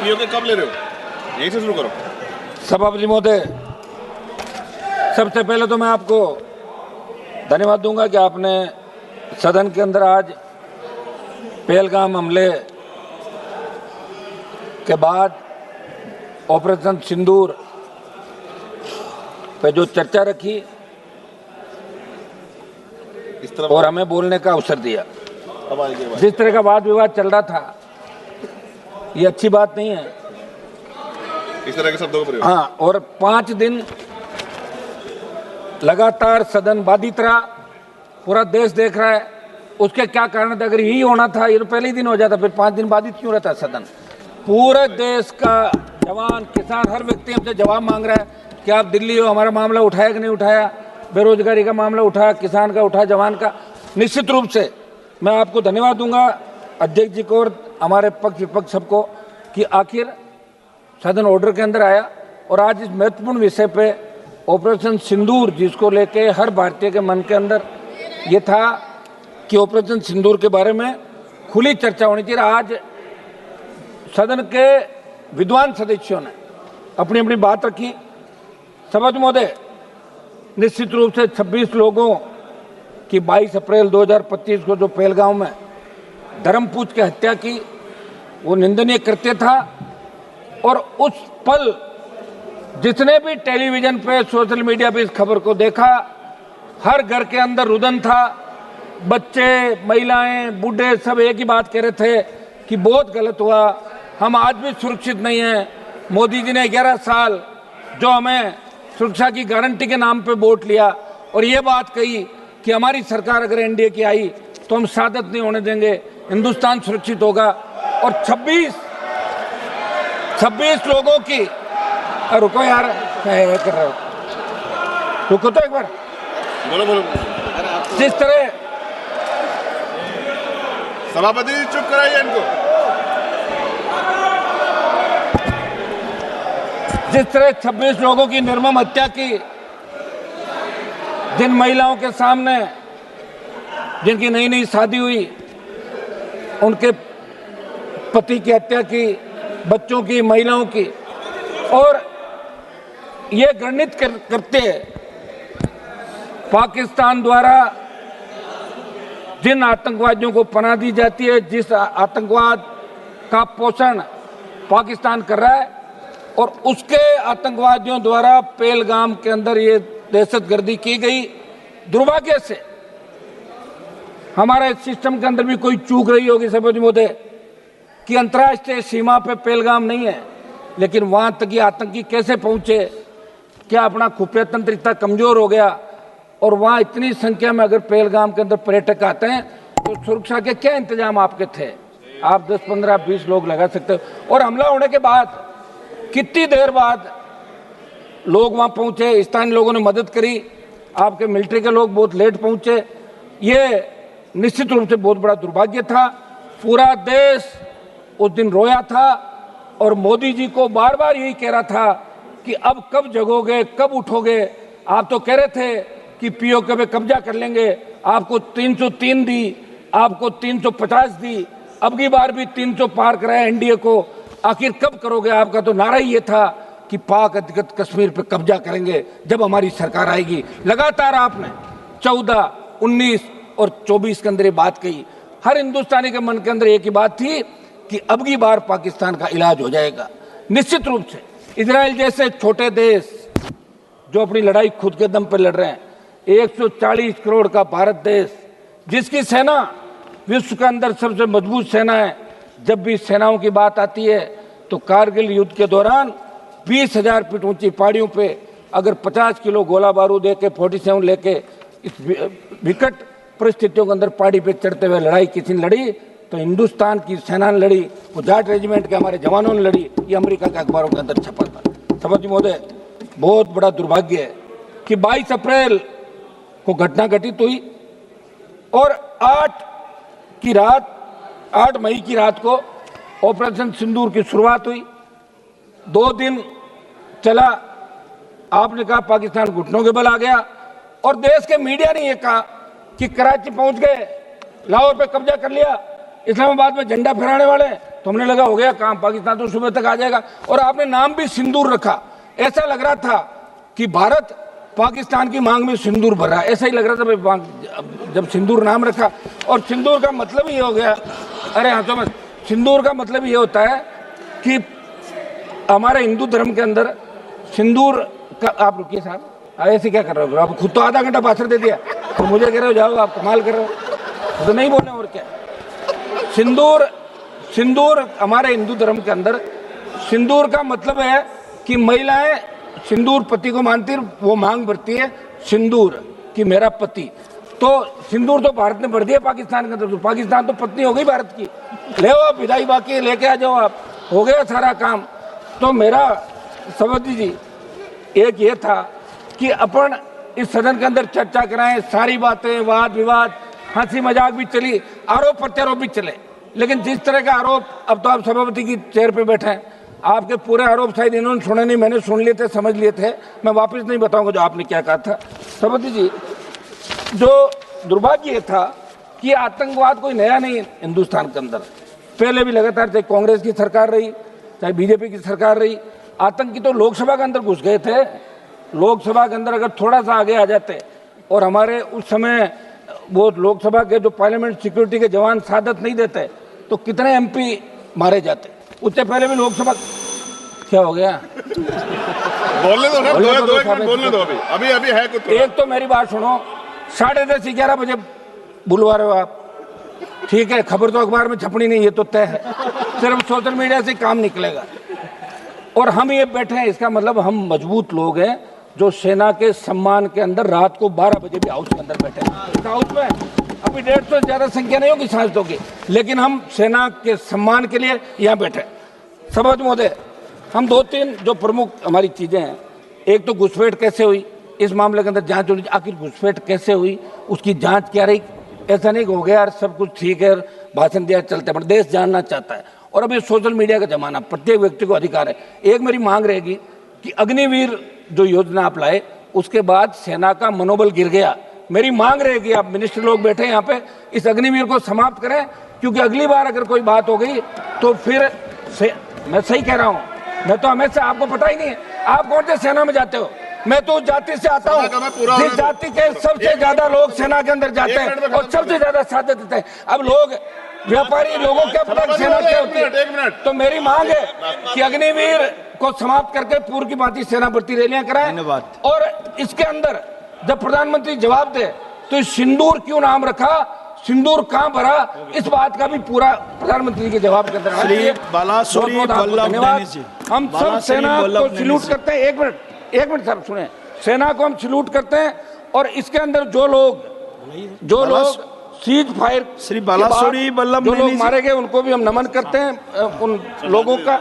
PoK कब ले रहे हो? यहीं से शुरू करो। सभापति महोदय, सबसे पहले तो मैं आपको धन्यवाद दूंगा कि आपने सदन के अंदर आज पहलगाम हमले के बाद ऑपरेशन सिंदूर पे जो चर्चा रखी इस तरफ और हमें बोलने का अवसर दिया। अब आएगी बात। जिस तरह का वाद विवाद चल रहा था, ये अच्छी बात नहीं है। इस तरह के शब्दों का प्रयोग। हाँ, और 5 दिन लगातार सदन बाधित रहा, पूरा देश देख रहा है। उसके क्या कारण थे? अगर यही होना था, ये तो पहले ही दिन हो जाता, फिर 5 दिन बाधित क्यों रहता सदन? पूरे देश का जवान, किसान, हर व्यक्ति हमसे जवाब मांग रहा है कि आप दिल्ली हो, हमारा मामला उठाया कि नहीं उठाया, बेरोजगारी का मामला उठाया, किसान का उठाया, जवान का। निश्चित रूप से मैं आपको धन्यवाद दूंगा, अध्यक्ष जी को और हमारे पक्ष विपक्ष सबको, कि आखिर सदन ऑर्डर के अंदर आया और आज इस महत्वपूर्ण विषय पे ऑपरेशन सिंदूर, जिसको लेके हर भारतीय के मन के अंदर ये था कि ऑपरेशन सिंदूर के बारे में खुली चर्चा होनी चाहिए। आज सदन के विद्वान सदस्यों ने अपनी अपनी बात रखी। सभापति महोदय, निश्चित रूप से 26 लोगों की 22 अप्रैल 2025 को जो पहलगाम में धर्म पूछ के हत्या की, वो निंदनीय कृत्य था। और उस पल जिसने भी टेलीविजन पे, सोशल मीडिया पे इस खबर को देखा, हर घर के अंदर रुदन था। बच्चे, महिलाएं, बूढ़े सब एक ही बात कह रहे थे कि बहुत गलत हुआ, हम आज भी सुरक्षित नहीं हैं। मोदी जी ने 11 साल जो हमें सुरक्षा की गारंटी के नाम पे वोट लिया और ये बात कही कि हमारी सरकार अगर एनडीए की आई तो हम शहादत नहीं होने देंगे, हिंदुस्तान सुरक्षित होगा। और 26 लोगों की, रुको यार, क्या कर रहे हो, रुको तो एक बार। बोलो बोलो। जिस तरह सभापति जी चुप कराइए इनको। जिस तरह 26 लोगों की निर्मम हत्या की, जिन महिलाओं के सामने, जिनकी नई नई शादी हुई, उनके पति की हत्या की, बच्चों की, महिलाओं की, और ये घृणित करते पाकिस्तान द्वारा जिन आतंकवादियों को पनाह दी जाती है, जिस आतंकवाद का पोषण पाकिस्तान कर रहा है, और उसके आतंकवादियों द्वारा पहलगाम के अंदर ये दहशतगर्दी की गई। दुर्भाग्य से हमारे सिस्टम के अंदर भी कोई चूक रही होगी सभापति महोदय, कि अंतर्राष्ट्रीय सीमा पे पहलगाम नहीं है, लेकिन वहां तक ये आतंकी कैसे पहुंचे? क्या अपना खुफिया तंत्र इतना कमजोर हो गया? और वहां इतनी संख्या में अगर पहलगाम के अंदर पर्यटक आते हैं तो सुरक्षा के क्या इंतजाम आपके थे? आप 10, 15, 20 लोग लगा सकते हो। और हमला होने के बाद कितनी देर बाद लोग वहां पहुंचे, स्थानीय लोगों ने मदद करी, आपके मिलिट्री के लोग बहुत लेट पहुंचे। ये निश्चित रूप से बहुत बड़ा दुर्भाग्य था। पूरा देश उस दिन रोया था और मोदी जी को बार बार यही कह रहा था कि अब कब जगोगे, कब उठोगे? आप तो कह रहे थे कि पीओके पे कब्जा कर लेंगे, आपको 303 दी, आपको 350 दी, अब की बार भी 300 पार कराया एनडीए को। आखिर कब करोगे? आपका तो नारा ही ये था कि पाक अधिकृत कश्मीर पे कब्जा करेंगे जब हमारी सरकार आएगी। लगातार आपने 14, 19 और 24 के अंदर ये बात कही। हर हिंदुस्तानी के मन के अंदर एक ही बात थी कि अब की बार पाकिस्तान का इलाज हो जाएगा। निश्चित रूप से इजराइल जैसे छोटे देश जो अपनी लड़ाई खुद के दम पर लड़ रहे हैं, 140 करोड़ का भारत देश, जिसकी सेना विश्व के अंदर सबसे मजबूत सेना है, जब भी सेनाओं की बात आती है तो कारगिल युद्ध के दौरान 20,000 फीट ऊंची पहाड़ियों पे अगर 50 किलो गोला बारूद लेके 47 लेके इस विकट परिस्थितियों के अंदर पहाड़ी पे चढ़ते हुए लड़ाई किसी ने लड़ी तो हिंदुस्तान की सेना ने लड़ी, वो जाट रेजिमेंट के हमारे जवानों ने लड़ी। ये अमेरिका के अखबारों के अंदर छपा था। सभापति महोदय, बहुत बड़ा दुर्भाग्य है कि 22 अप्रैल को घटना घटित हुई और 8 मई की रात को ऑपरेशन सिंदूर की शुरुआत हुई। 2 दिन चला। आपने कहा पाकिस्तान घुटनों के बल आ गया और देश के मीडिया ने यह कहा कि कराची पहुंच गए, लाहौर पे कब्जा कर लिया, इस्लामाबाद में झंडा फहराने वाले, तो हमने लगा हो गया काम, पाकिस्तान तो सुबह तक आ जाएगा। और आपने नाम भी सिंदूर रखा, ऐसा लग रहा था कि भारत पाकिस्तान की मांग में सिंदूर भर रहा है, ऐसा ही लग रहा था भाई जब सिंदूर नाम रखा। और सिंदूर का मतलब ये हो गया, अरे हाँ समझ, सिंदूर का मतलब ये होता है कि हमारे हिंदू धर्म के अंदर सिंदूर का, आप रुकिए साहब, ऐसे क्या कर रहे हो आप, खुद तो आधा घंटा भाषण दे दिया तो मुझे कह रहे हो जाओ, आप कमाल कर रहे हो, तो नहीं बोले और क्या। सिंदूर हमारे हिंदू धर्म के अंदर सिंदूर का मतलब है कि महिलाएं सिंदूर पति को मानती, वो मांग भरती है सिंदूर कि मेरा पति। तो सिंदूर तो भारत ने भर दिया पाकिस्तान के अंदर, तो पाकिस्तान तो पत्नी हो गई भारत की, ले आओ विदाई बाकी लेके आ जाओ आप, हो गया सारा काम। तो मेरा सभापति जी एक ये था कि अपन इस सदन के अंदर चर्चा कराएं, सारी बातें, वाद विवाद, हंसी मजाक भी चली, आरोप प्रत्यारोप भी चले, लेकिन जिस तरह का आरोप, अब तो आप सभापति की चेयर पे बैठे हैं, आपके पूरे आरोप शायद इन्होंने सुने नहीं, मैंने सुन लिए थे, समझ लिए थे, मैं वापस नहीं बताऊंगा जो आपने क्या कहा था। सभापति जी, जो दुर्भाग्य था कि आतंकवाद कोई नया नहीं है हिंदुस्तान के अंदर, पहले भी लगातार, चाहे कांग्रेस की सरकार रही चाहे बीजेपी की सरकार रही, आतंकी तो लोकसभा के अंदर घुस गए थे। लोकसभा के अंदर अगर थोड़ा सा आगे आ जाते और हमारे उस समय वो लोकसभा के जो पार्लियामेंट सिक्योरिटी के जवान सादत नहीं देते तो कितने एमपी मारे जाते। उससे पहले भी लोकसभा, क्या हो गया, बोलने दो सर, दो एक मिनट बोलने दो, अभी अभी है कुछ। एक तो मेरी बात सुनो, 10:30 11 बजे बुलवा रहे हो आप, ठीक है, खबर तो अखबार में छपनी नहीं, ये तो तय है, सिर्फ सोशल मीडिया से काम निकलेगा। और हम ये बैठे हैं, इसका मतलब हम मजबूत लोग हैं जो सेना के सम्मान के अंदर रात को 12 बजे भी हाउस के अंदर बैठे हैं। हाउस में अभी 150 से ज्यादा संख्या नहीं होगी सांसदों की, लेकिन हम सेना के सम्मान के लिए यहाँ बैठे। सभापति महोदय, हम 2-3 जो प्रमुख हमारी चीजें हैं, एक तो घुसपैठ कैसे हुई, इस मामले के अंदर जांच होनी, आखिर घुसपैठ कैसे हुई, उसकी जांच क्या रही। ऐसा नहीं हो गया यार सब कुछ ठीक है, भाषण दिया चलते, पर देश जानना चाहता है। और अभी सोशल मीडिया का जमाना, प्रत्येक व्यक्ति को अधिकार है। एक मेरी मांग रहेगी कि अग्निवीर जो योजना आप लाए, उसके बाद सेना का मनोबल गिर गया, मेरी मांग रहेगी, आप मिनिस्टर लोग बैठे यहाँ पे, इस अग्निवीर को समाप्त करें, क्योंकि अगली बार अगर कोई बात हो गई तो फिर मैं सही कह रहा हूँ, मैं तो हमेशा, आपको पता ही नहीं है आप कौन से सेना में जाते हो, मैं तो जाति से आता हूँ, जिस जाति के सबसे ज्यादा लोग सेना के अंदर जाते हैं और सबसे ज्यादा साथ देते हैं। अब लोग व्यापारी लोगों क्या पता सेना क्या होती है। तो मेरी मांग है कि अग्निवीर को समाप्त करके पूर्व की भांति सेना भर्ती रैलियां कराएं। और इसके अंदर जब प्रधानमंत्री जवाब दे तो सिंदूर क्यों नाम रखा, सिंदूर कहां भरा, इस बात का भी पूरा प्रधानमंत्री के जवाब के अंदर धन्यवाद। हम सब सेना को सैल्यूट करते हैं। एक मिनट साहब सुने, सेना को हम सैल्यूट करते हैं और इसके अंदर जो लोग सीज फायर, श्री बालासोरी वल्लभ जो लोग मारे गए उनको भी हम नमन करते हैं, उन लोगों का,